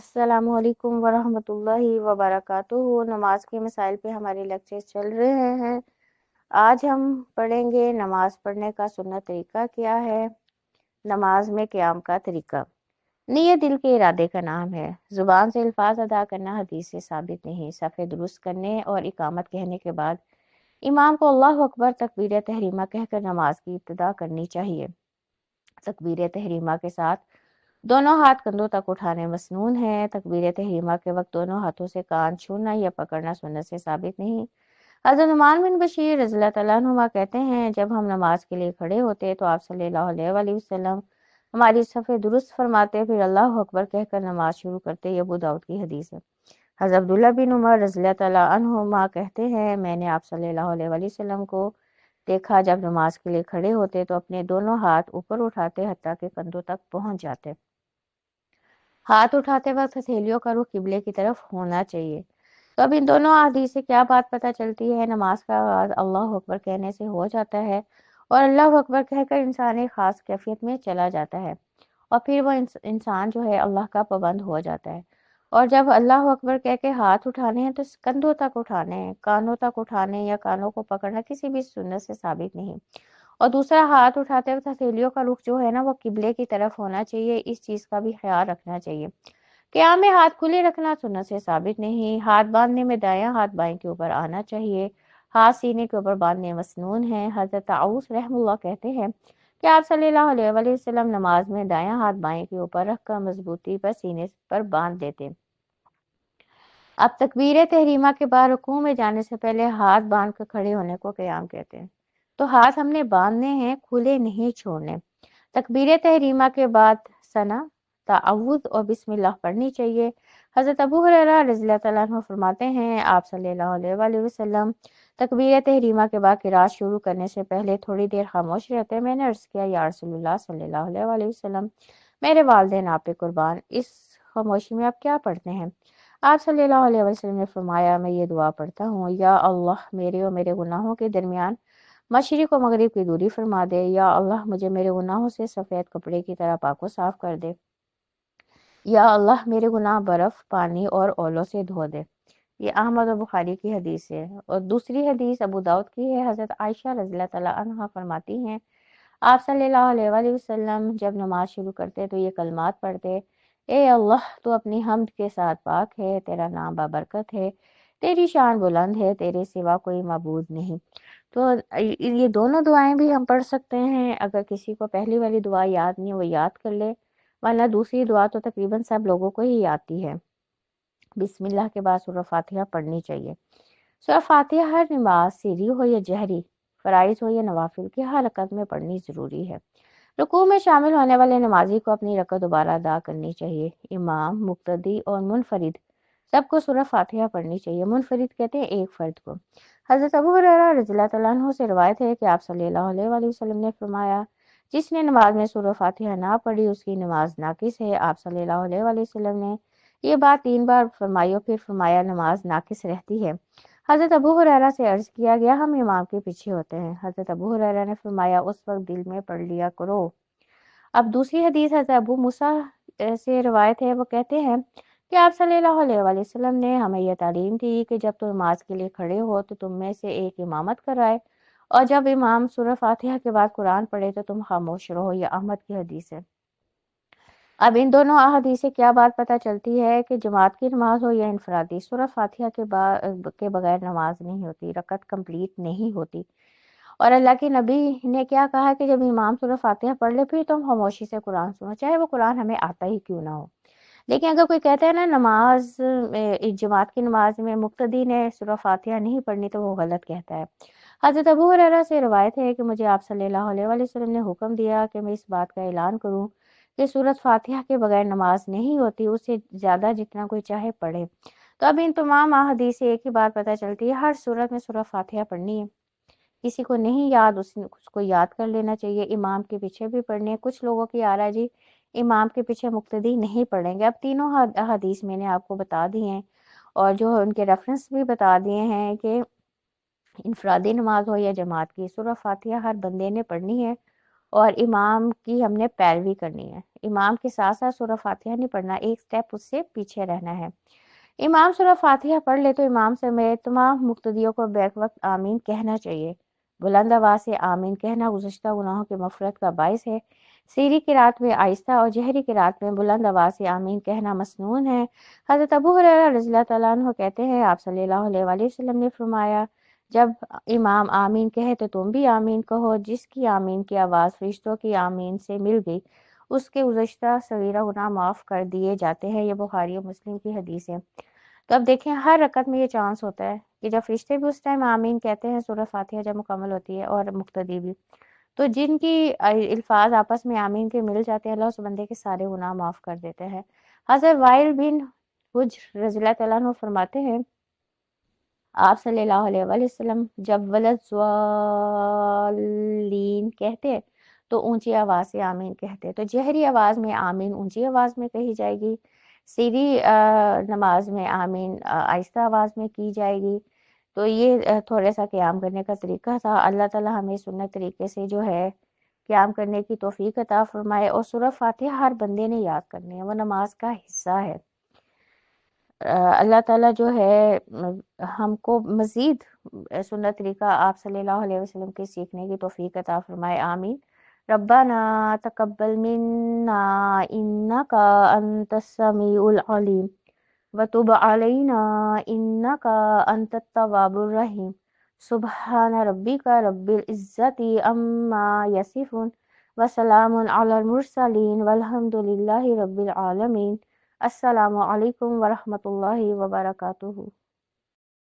السلام علیکم ورحمۃ اللہ وبرکاتہ۔ نماز کے مسائل پہ ہمارے لیکچر چل رہے ہیں۔ آج ہم پڑھیں گے نماز پڑھنے کا سنت طریقہ کیا ہے۔ نماز میں قیام کا طریقہ۔ نیت دل کے ارادے کا نام ہے۔ زبان سے الفاظ ادا کرنا حدیث سے ثابت نہیں۔ صفحے درست کرنے اور اقامت کہنے کے بعد امام کو اللہ اکبر تکبیر تحریمہ کہہ کر نماز کی ابتدا کرنی چاہیے۔ تکبیر تحریمہ کے ساتھ دونوں ہاتھ کندھوں تک اٹھانے مسنون ہے۔ تکبیر تحریمہ کے وقت دونوں ہاتھوں سے کان چھونا یا پکڑنا سنت سے ثابت نہیں۔ حضرت نعمان بن بشیر رضی اللہ تعالیٰ عنہما کہتے ہیں، جب ہم نماز کے لیے کھڑے ہوتے تو آپ صلی اللہ علیہ وآلہ وسلم ہماری صفیں درست فرماتے، پھر اللہ اکبر کہہ کر نماز شروع کرتے۔ یہ ابو داؤد کی حدیث ہے۔ حضرت عبداللہ بن عمر رضی اللہ تعالیٰ عنہما کہتے ہیں، میں نے آپ صلی اللہ علیہ وآلہ وسلم کو دیکھا جب نماز کے لیے کھڑے ہوتے تو اپنے دونوں ہاتھ اوپر اٹھاتے حتیٰ کہ کندھوں تک پہنچ جاتے۔ ہاتھ اٹھاتے وقت ہتھیلیوں کا رخ قبلے کی طرف ہونا چاہیے۔ تو اب ان دونوں احادیث سے کیا بات پتہ چلتی ہے؟ نماز کا آغاز اللہ اکبر کہنے سے ہو جاتا ہے اور اللہ اکبر کہہ کر انسان ایک خاص کیفیت میں چلا جاتا ہے اور پھر وہ انسان جو ہے اللہ کا پابند ہو جاتا ہے۔ اور جب اللہ اکبر کہہ کے ہاتھ اٹھانے ہیں تو کندھوں تک اٹھانے ہیں، کانوں تک اٹھانے یا کانوں کو پکڑنا کسی بھی سنت سے ثابت نہیں۔ اور دوسرا، ہاتھ اٹھاتے وقت ہتھیلیوں کا رخ جو ہے نا وہ قبلے کی طرف ہونا چاہیے۔ اس چیز کا بھی خیال رکھنا چاہیے۔ قیام میں ہاتھ کھلے رکھنا سنت سے ثابت نہیں۔ ہاتھ باندھنے میں دایاں ہاتھ بائیں کے اوپر آنا چاہیے۔ ہاتھ سینے کے اوپر باندھنے مسنون ہے۔ حضرت طاؤس رحم اللہ کہتے ہیں کہ آپ صلی اللہ علیہ وآلہ وسلم نماز میں دایاں ہاتھ بائیں کے اوپر رکھ کر مضبوطی پر سینے پر باندھ دیتے۔ اب تکبیر تحریمہ کے بعد رکوع میں جانے سے پہلے ہاتھ باندھ کر کھڑے ہونے کو قیام کہتے ہیں۔ تو ہاتھ ہم نے باندھنے ہیں، کھلے نہیں چھوڑنے۔ تکبیر تحریمہ کے بعد ثنا، تعوذ اور بسم اللہ پڑھنی چاہیے۔ حضرت ابو ہریرہ رضی اللہ تعالیٰ عنہ فرماتے ہیں، آپ صلی اللہ علیہ وآلہ وسلم تکبیر تحریمہ کے بعد قرات شروع کرنے سے پہلے تھوڑی دیر خاموش رہتے۔ میں نے عرض کیا، یا رسول اللہ صلی اللہ علیہ وآلہ وسلم، میرے والدین آپ پہ قربان، اس خاموشی میں آپ کیا پڑھتے ہیں؟ آپ صلی اللہ علیہ وسلم نے فرمایا، میں یہ دعا پڑھتا ہوں، یا اللہ میرے اور میرے گناہوں کے درمیان مشرق و مغرب کی دوری فرما دے۔ یا اللہ مجھے میرے گناہوں سے سفید کپڑے کی طرح پاک و صاف کر دے۔ یا اللہ میرے گناہ برف، پانی اور اولوں سے دھو دے۔ یہ احمد و بخاری کی حدیث ہے۔ اور دوسری حدیث ابو داؤد کی ہے۔ حضرت عائشہ رضی اللہ تعالیٰ عنہا فرماتی ہیں، آپ صلی اللہ علیہ وآلہ وسلم جب نماز شروع کرتے تو یہ کلمات پڑھتے، اے اللہ تو اپنی حمد کے ساتھ پاک ہے، تیرا نام بابرکت ہے، تیری شان بلند ہے، تیرے سوا کوئی معبود نہیں۔ تو یہ دونوں دعائیں بھی ہم پڑھ سکتے ہیں۔ اگر کسی کو پہلی والی دعا یاد نہیں وہ یاد کر لے، ورنہ دوسری دعا تو تقریباً سب لوگوں کو ہی آتی ہے۔ بسم اللہ کے بعد سورہ فاتحہ پڑھنی چاہیے۔ سورہ فاتحہ ہر نماز سری ہو یا جہری، فرائض ہو یا نوافل کی ہر رکعت میں پڑھنی ضروری ہے۔ رکوع میں شامل ہونے والے نمازی کو اپنی رکعت دوبارہ ادا کرنی چاہیے۔ امام، مقتدی اور منفرد سب کو سورہ فاتحہ پڑھنی چاہیے۔ منفرد کہتے ہیں ایک فرد کو۔ حضرت ابو ہریرہ رضی اللہ تعالیٰ عنہ سے روایت ہے کہ آپ صلی اللہ علیہ وآلہ وسلم نے فرمایا، جس نے نماز میں سورہ فاتحہ نہ پڑھی اس کی نماز ناقص ہے۔ آپ صلی اللہ علیہ وآلہ وسلم نے یہ بات 3 بار فرمائی اور پھر فرمایا نماز ناقص رہتی ہے۔ حضرت ابو ہریرہ سے عرض کیا گیا، ہم امام کے پیچھے ہوتے ہیں۔ حضرت ابو ہریرہ نے فرمایا، اس وقت دل میں پڑھ لیا کرو۔ اب دوسری حدیث حضرت ابو موسیٰ سے روایت ہے، وہ کہتے ہیں کہ آپ صلی اللہ علیہ وآلہ وسلم نے ہمیں یہ تعلیم دی کہ جب تم نماز کے لیے کھڑے ہو تو تم میں سے ایک امامت کرائے، اور جب امام سورہ فاتحہ کے بعد قرآن پڑھے تو تم خاموش رہو۔ یہ احمد کی حدیث ہے۔ اب ان دونوں احادیث سے کیا بات پتہ چلتی ہے کہ جماعت کی نماز ہو یا انفرادی، سورہ فاتحہ کے بغیر نماز نہیں ہوتی، رکعت کمپلیٹ نہیں ہوتی۔ اور اللہ کے نبی نے کیا کہا کہ جب امام سورہ فاتحہ پڑھ لے پھر تم خاموشی سے قرآن سنو، چاہے وہ قرآن ہمیں آتا ہی کیوں نہ ہو۔ لیکن اگر کوئی کہتا ہے نا نماز جماعت کی نماز میں مقتدی نے سورہ فاتحہ نہیں پڑھنی، تو وہ غلط کہتا ہے۔ حضرت ابو ہریرہ سے روایت ہے کہ مجھے آپ صلی اللہ علیہ وآلہ وسلم نے حکم دیا کہ میں اس بات کا اعلان کروں کہ سورۃ فاتحہ کے بغیر نماز نہیں ہوتی، اس سے زیادہ جتنا کوئی چاہے پڑھے۔ تو اب ان تمام احادیث سے ایک ہی بات پتہ چلتی ہے، ہر سورت میں سورہ فاتحہ پڑھنی ہے۔ کسی کو نہیں یاد اس کو یاد کر لینا چاہیے۔ امام کے پیچھے بھی پڑھنے، کچھ لوگوں کی آ رہا ہے جی امام کے پیچھے مقتدی نہیں پڑھیں گے۔ اب تینوں احادیث میں نے آپ کو بتا دی ہیں اور جو ان کے ریفرنس بھی بتا دیے ہیں کہ انفرادی نماز ہو یا جماعت کی، سورہ فاتحہ ہر بندے نے پڑھنی ہے اور امام کی ہم نے پیروی کرنی ہے، امام کے ساتھ ساتھ سورہ فاتحہ نہیں پڑھنا، ایک سٹیپ اس سے پیچھے رہنا ہے۔ امام سورہ فاتحہ پڑھ لے تو امام سمیت تمام مقتدیوں کو بیک وقت آمین کہنا چاہیے۔ بلند آواز سے آمین کہنا گزشتہ گناہوں کی مغفرت کا باعث ہے۔ سری کی رات میں آہستہ اور جہری کی رات میں بلند آواز سے آمین کہنا مسنون ہے۔ حضرت ابو ہریرہ رضی اللہ تعالیٰ عنہ کہتے ہیں آپ صلی اللہ علیہ وآلہ وسلم نے فرمایا جب امام آمین کہے تو تم بھی آمین کہو، جس کی آمین کی آواز فرشتوں کی آمین سے مل گئی اس کے گزشتہ صغیرہ گناہ معاف کر دیے جاتے ہیں۔ یہ بخاری و مسلم کی حدیث ہے۔ تو اب دیکھیں ہر رکعت میں یہ چانس ہوتا ہے کہ جب فرشتے بھی اس ٹائم آمین کہتے ہیں سورہ فاتحہ جب مکمل ہوتی ہے اور مقتدی بھی، تو جن کی الفاظ آپس میں آمین کے مل جاتے ہیں اللہ اس بندے کے سارے گناہ معاف کر دیتے ہیں۔ حضرت وائل بن حجر رضی اللہ تعالیٰ عنہ فرماتے ہیں آپ صلی اللہ علیہ وآلہ وسلم جب ولضالین کہتے تو اونچی آواز سے آمین کہتے، تو جہری آواز میں آمین اونچی آواز میں کہی جائے گی، سری نماز میں آمین آہستہ آواز میں کی جائے گی۔ تو یہ تھوڑا سا قیام کرنے کا طریقہ تھا۔ اللہ تعالی ہمیں سنت طریقے سے جو ہے قیام کرنے کی توفیق عطا فرمائے، اور سورہ فاتحہ ہر بندے نے یاد کرنی ہے، وہ نماز کا حصہ ہے۔ اللہ تعالیٰ جو ہے ہم کو مزید سنت طریقہ آپ صلی اللہ علیہ وسلم کے سیکھنے کی توفیق عطا فرمائے، آمین۔ ربنا تقبل منا انک انت السمیع العلیم وتب علینا انک انت التواب الرحیم۔ سبحان ربک رب العزت عما یصفون وسلام علی المرسلین والحمد للہ رب العالمین۔ السلام علیکم ورحمۃ اللہ وبرکاتہ۔